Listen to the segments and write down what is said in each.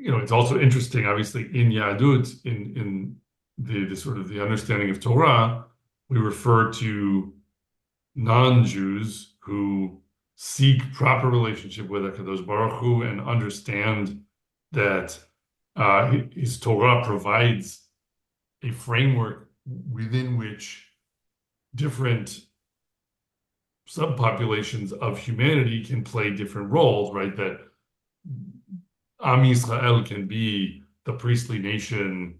it's also interesting, obviously, in Yahudut, in the sort of the understanding of Torah, we refer to non-Jews who seek proper relationship with HaKadosh Baruch Hu and understand that his Torah provides a framework within which different subpopulations of humanity can play different roles, right? That Am Yisrael can be the priestly nation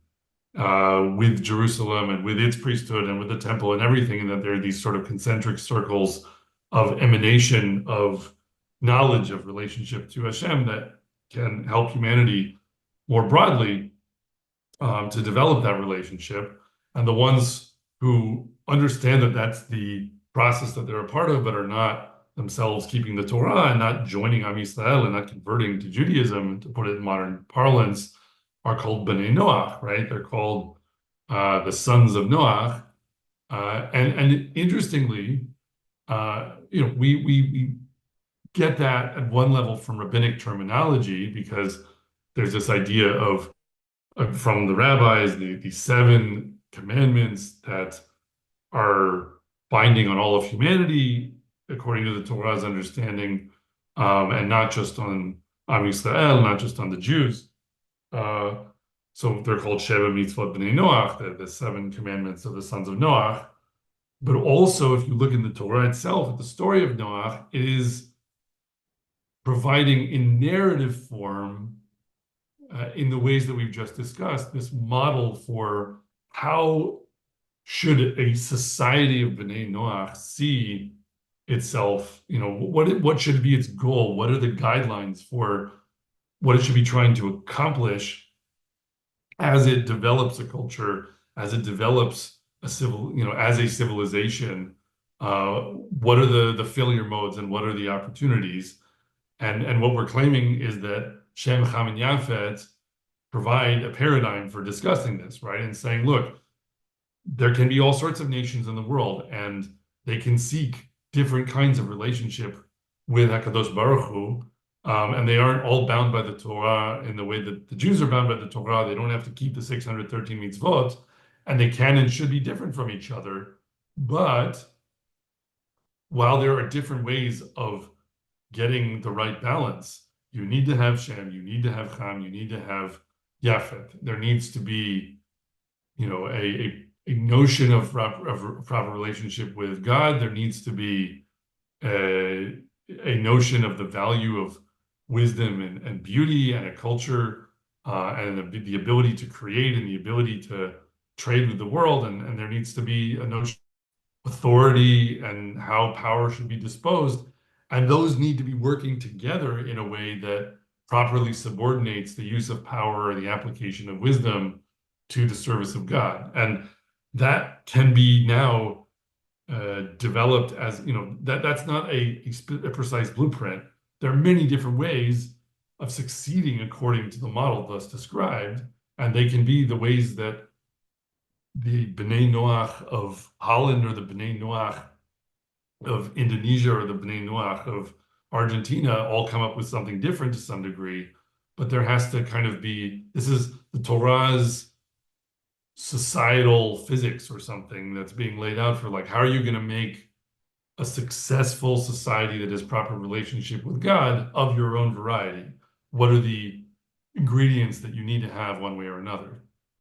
with Jerusalem and with its priesthood and with the temple and everything, and that there are these sort of concentric circles of emanation of knowledge of relationship to Hashem that can help humanity more broadly to develop that relationship. And the ones who understand that that's the process that they're a part of, but are not themselves keeping the Torah and not joining Am Yisrael and not converting to Judaism, to put it in modern parlance, are called Bnei Noach, right? They're called the sons of Noach. And interestingly, we get that at one level from rabbinic terminology because there's this idea of from the rabbis, the seven commandments that are binding on all of humanity according to the Torah's understanding, and not just on Am Yisrael, not just on the Jews. So they're called Sheva Mitzvot B'nai Noach, the seven commandments of the sons of Noach. But also, if you look in the Torah itself, at the story of Noach, it is providing in narrative form, in the ways that we've just discussed, this model for how should a society of B'nai Noach see itself, what should be its goal? What are the guidelines for what it should be trying to accomplish as it develops a culture, as it develops as a civilization? What are the failure modes and what are the opportunities? And what we're claiming is that Shem, Ham, and Yafet provide a paradigm for discussing this, right? And saying, look, there can be all sorts of nations in the world, and they can seek different kinds of relationship with HaKadosh Baruch Hu, and they aren't all bound by the Torah in the way that the Jews are bound by the Torah. They don't have to keep the 613 mitzvot, and they can and should be different from each other. But while there are different ways of getting the right balance, you need to have Shem, you need to have Ham, you need to have Yafet. There needs to be, a notion of proper relationship with God. There needs to be a notion of the value of wisdom and beauty and a culture, and the ability to create and the ability to trade with the world. And there needs to be a notion of authority and how power should be disposed. And those need to be working together in a way that properly subordinates the use of power or the application of wisdom to the service of God. And that can be now developed as, that's not a precise blueprint. There are many different ways of succeeding according to the model thus described, and they can be the ways that the B'nai Noach of Holland or the B'nai Noach of Indonesia or the B'nai Noach of Argentina all come up with something different to some degree, but there has to kind of be, this is the Torah's societal physics or something that's being laid out for, like, how are you going to make a successful society that has proper relationship with God of your own variety? What are the ingredients that you need to have one way or another?